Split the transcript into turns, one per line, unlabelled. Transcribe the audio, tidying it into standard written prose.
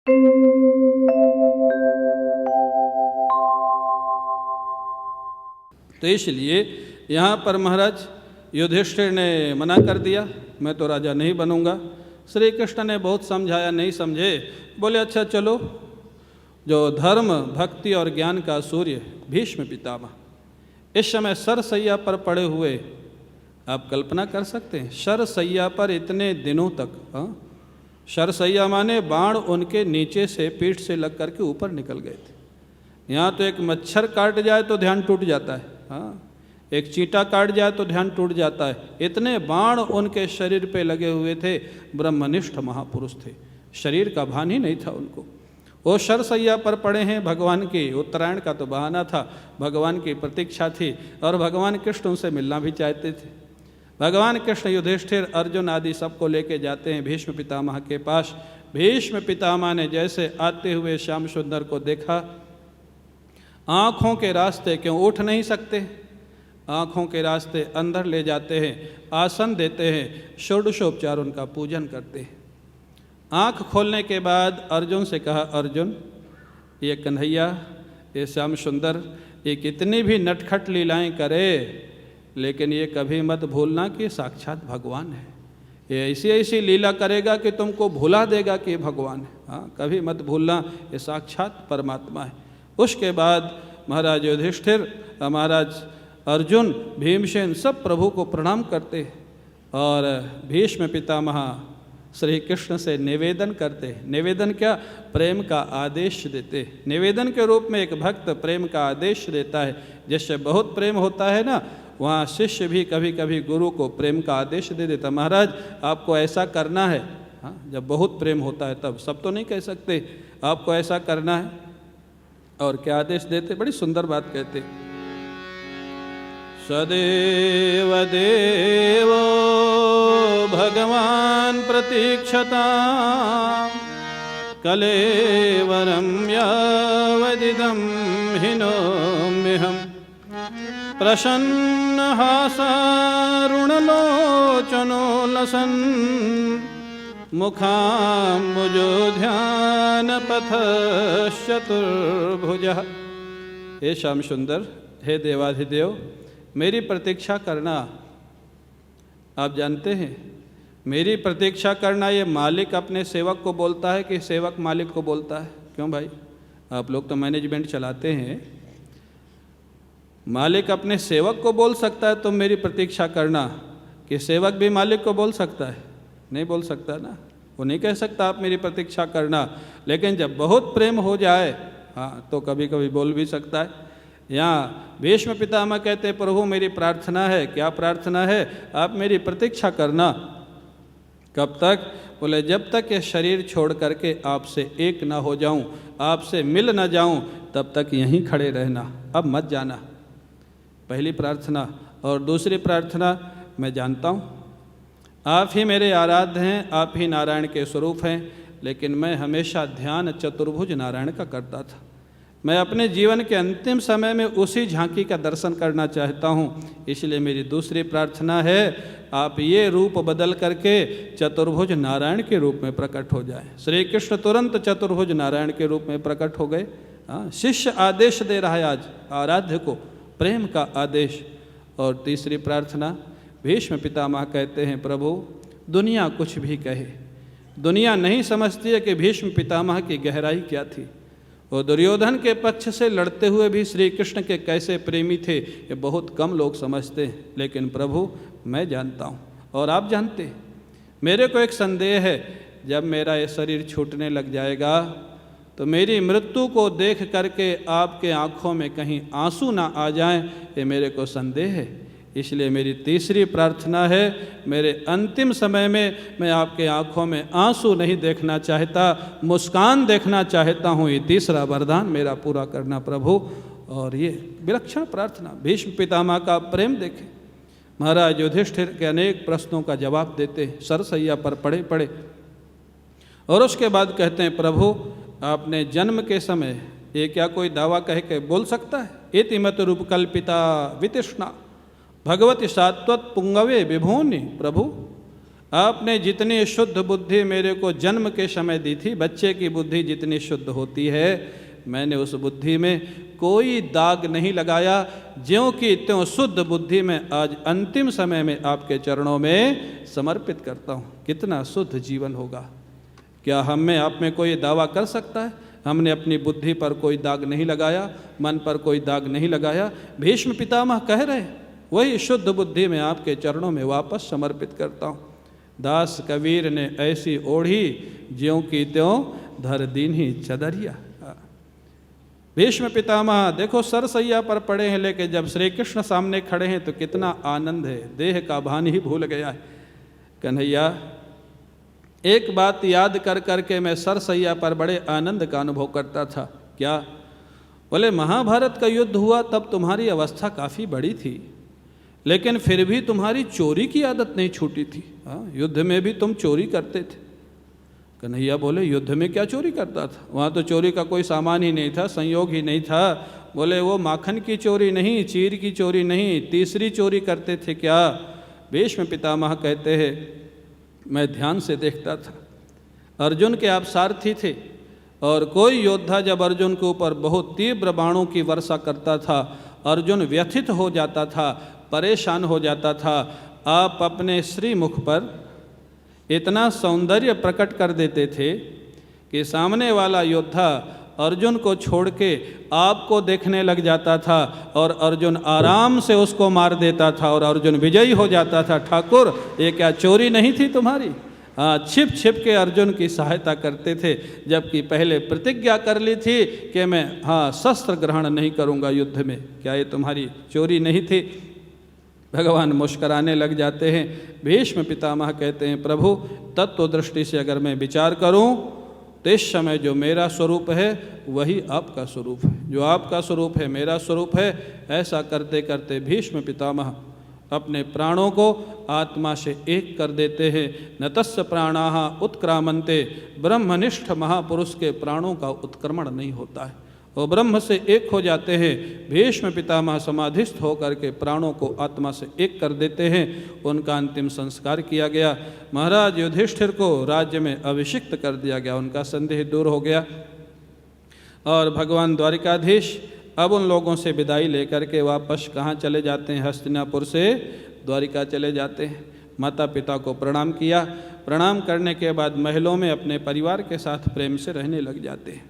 तो इसलिए यहाँ पर महाराज युधिष्ठिर ने मना कर दिया, मैं तो राजा नहीं बनूंगा। श्री कृष्ण ने बहुत समझाया, नहीं समझे। बोले अच्छा चलो, जो धर्म भक्ति और ज्ञान का सूर्य भीष्म पितामह इस समय सरसैया पर पड़े हुए, आप कल्पना कर सकते हैं सरसैया पर इतने दिनों तक। सरसैया माने बाण उनके नीचे से पीठ से लग करके ऊपर निकल गए थे। यहाँ तो एक मच्छर काट जाए तो ध्यान टूट जाता है, एक चींटा काट जाए तो ध्यान टूट जाता है। इतने बाण उनके शरीर पे लगे हुए थे। ब्रह्मनिष्ठ महापुरुष थे, शरीर का भान ही नहीं था उनको। वो सरसैया पर पड़े हैं। भगवान की उत्तरायण का तो बहाना था, भगवान की प्रतीक्षा थी और भगवान कृष्ण उनसे मिलना भी चाहते थे। भगवान कृष्ण युधिष्ठिर अर्जुन आदि सबको लेके जाते हैं भीष्म पितामह के पास। भीष्म पितामह ने जैसे आते हुए श्याम सुंदर को देखा, आँखों के रास्ते क्यों उठ नहीं सकते, आँखों के रास्ते अंदर ले जाते हैं, आसन देते हैं, षोडशोपचार उनका पूजन करते हैं। आँख खोलने के बाद अर्जुन से कहा, अर्जुन ये कन्हैया, ये श्याम सुंदर, ये कितनी भी नटखट लीलाएं करे, लेकिन ये कभी मत भूलना कि साक्षात भगवान है। ये ऐसी ऐसी लीला करेगा कि तुमको भुला देगा कि भगवान है। कभी मत भूलना, ये साक्षात परमात्मा है। उसके बाद महाराज युधिष्ठिर, महाराज अर्जुन, भीमसेन सब प्रभु को प्रणाम करते और भीष्म पितामह श्री कृष्ण से निवेदन करते। निवेदन क्या? प्रेम का आदेश देते। निवेदन के रूप में एक भक्त प्रेम का आदेश देता है। जिससे बहुत प्रेम होता है ना, वहाँ शिष्य भी कभी कभी गुरु को प्रेम का आदेश दे देता, महाराज आपको ऐसा करना है। जब बहुत प्रेम होता है तब, सब तो नहीं कह सकते, आपको ऐसा करना है। और क्या आदेश देते? बड़ी सुंदर बात कहते, सदेव देवो भगवान प्रतीक्षता कलेवरं यावदिदं हिनोम्यहम् प्रसन्नहासारुणलोचनो लसन् मुखाम्बुजो ध्यानपथश्चतुर्भुजः। हे श्याम सुंदर, हे देवाधिदेव, मेरी प्रतीक्षा करना। आप जानते हैं मेरी प्रतीक्षा करना, ये मालिक अपने सेवक को बोलता है कि सेवक मालिक को बोलता है? क्यों भाई, आप लोग तो मैनेजमेंट चलाते हैं। मालिक अपने सेवक को बोल सकता है तुम मेरी प्रतीक्षा करना, कि सेवक भी मालिक को बोल सकता है? नहीं बोल सकता ना, वो नहीं कह सकता आप मेरी प्रतीक्षा करना। लेकिन जब बहुत प्रेम हो जाए तो कभी कभी बोल भी सकता है। यहाँ भीष्म पितामह कहते हैं, प्रभु मेरी प्रार्थना है। क्या प्रार्थना है? आप मेरी प्रतीक्षा करना। कब तक? बोले जब तक ये शरीर छोड़ करके आपसे एक ना हो जाऊं, आपसे मिल ना जाऊं, तब तक यहीं खड़े रहना, अब मत जाना। पहली प्रार्थना। और दूसरी प्रार्थना, मैं जानता हूँ आप ही मेरे आराध्य हैं, आप ही नारायण के स्वरूप हैं, लेकिन मैं हमेशा ध्यान चतुर्भुज नारायण का करता था। मैं अपने जीवन के अंतिम समय में उसी झांकी का दर्शन करना चाहता हूँ। इसलिए मेरी दूसरी प्रार्थना है, आप ये रूप बदल करके चतुर्भुज नारायण के रूप में प्रकट हो जाए। श्री कृष्ण तुरंत चतुर्भुज नारायण के रूप में प्रकट हो गए। शिष्य आदेश दे रहा है आज आराध्य को, प्रेम का आदेश। और तीसरी प्रार्थना, भीष्म पितामह कहते हैं, प्रभु दुनिया कुछ भी कहे, दुनिया नहीं समझती है कि भीष्म पितामह की गहराई क्या थी। वो दुर्योधन के पक्ष से लड़ते हुए भी श्री कृष्ण के कैसे प्रेमी थे, ये बहुत कम लोग समझते हैं। लेकिन प्रभु मैं जानता हूँ और आप जानते हैं। मेरे को एक संदेह है, जब मेरा ये शरीर छूटने लग जाएगा तो मेरी मृत्यु को देख करके आपके आँखों में कहीं आंसू ना आ जाएं, ये मेरे को संदेह है। इसलिए मेरी तीसरी प्रार्थना है, मेरे अंतिम समय में मैं आपके आँखों में आंसू नहीं देखना चाहता, मुस्कान देखना चाहता हूँ। ये तीसरा वरदान मेरा पूरा करना प्रभु। और ये विलक्षण प्रार्थना, भीष्म पितामह का प्रेम देखें। महाराज युधिष्ठिर के अनेक प्रश्नों का जवाब देते, सरसैया पर पड़े पड़े। और उसके बाद कहते हैं, प्रभु आपने जन्म के समय ये क्या कोई दावा कह के बोल सकता है? इति मत रूप कल्पिता वितृष्णा भगवती सात्वत पुंगवे विभोनि। प्रभु आपने जितनी शुद्ध बुद्धि मेरे को जन्म के समय दी थी, बच्चे की बुद्धि जितनी शुद्ध होती है, मैंने उस बुद्धि में कोई दाग नहीं लगाया। ज्यों की त्यों शुद्ध बुद्धि में आज अंतिम समय में आपके चरणों में समर्पित करता हूँ। कितना शुद्ध जीवन होगा! क्या हम में आप में कोई दावा कर सकता है? हमने अपनी बुद्धि पर कोई दाग नहीं लगाया, मन पर कोई दाग नहीं लगाया। भीष्म पितामह कह रहे, वही शुद्ध बुद्धि में आपके चरणों में वापस समर्पित करता हूँ। दास कबीर ने ऐसी ओढ़ी, ज्यों की त्यों धर दीन्ही चदरिया। भीष्म पितामह देखो सरसैया पर पड़े हैं, लेकिन जब श्री कृष्ण सामने खड़े हैं तो कितना आनंद है, देह का भान ही भूल गया है। कन्हैया, एक बात याद कर करके मैं सरसैया पर बड़े आनंद का अनुभव करता था। क्या? बोले महाभारत का युद्ध हुआ तब तुम्हारी अवस्था काफ़ी बड़ी थी, लेकिन फिर भी तुम्हारी चोरी की आदत नहीं छूटी थी। हाँ, युद्ध में भी तुम चोरी करते थे। कन्हैया बोले युद्ध में क्या चोरी करता था? वहाँ तो चोरी का कोई सामान ही नहीं था, संयोग ही नहीं था। बोले वो माखन की चोरी नहीं, चीर की चोरी नहीं, तीसरी चोरी करते थे क्या? भीष्म पितामह कहते हैं, मैं ध्यान से देखता था, अर्जुन के आप सारथी थे, और कोई योद्धा जब अर्जुन के ऊपर बहुत तीव्र बाणों की वर्षा करता था, अर्जुन व्यथित हो जाता था, परेशान हो जाता था। आप अपने श्रीमुख पर इतना सौंदर्य प्रकट कर देते थे कि सामने वाला योद्धा अर्जुन को छोड़ के आपको देखने लग जाता था, और अर्जुन आराम से उसको मार देता था और अर्जुन विजयी हो जाता था। ठाकुर, ये क्या चोरी नहीं थी तुम्हारी? हाँ, छिप छिप के अर्जुन की सहायता करते थे, जबकि पहले प्रतिज्ञा कर ली थी कि मैं शस्त्र ग्रहण नहीं करूँगा युद्ध में। क्या ये तुम्हारी चोरी नहीं थी? भगवान मुस्कराने लग जाते हैं। भीष्म पितामह कहते हैं, प्रभु तत्व दृष्टि से अगर मैं विचार करूं तो इस समय जो मेरा स्वरूप है वही आपका स्वरूप है, जो आपका स्वरूप है मेरा स्वरूप है। ऐसा करते करते भीष्म पितामह अपने प्राणों को आत्मा से एक कर देते हैं। न तस्य प्राणाः उत्क्रामन्ते, ब्रह्मनिष्ठ महापुरुष के प्राणों का उत्क्रमण नहीं होता है, वो ब्रह्म से एक हो जाते हैं। भीष्म पितामह समाधिस्थ होकर के प्राणों को आत्मा से एक कर देते हैं। उनका अंतिम संस्कार किया गया। महाराज युधिष्ठिर को राज्य में अभिषिक्त कर दिया गया, उनका संदेह दूर हो गया। और भगवान द्वारिकाधीश अब उन लोगों से विदाई लेकर के वापस कहाँ चले जाते हैं? हस्तिनापुर से द्वारिका चले जाते हैं। माता पिता को प्रणाम किया, प्रणाम करने के बाद महलों में अपने परिवार के साथ प्रेम से रहने लग जाते हैं।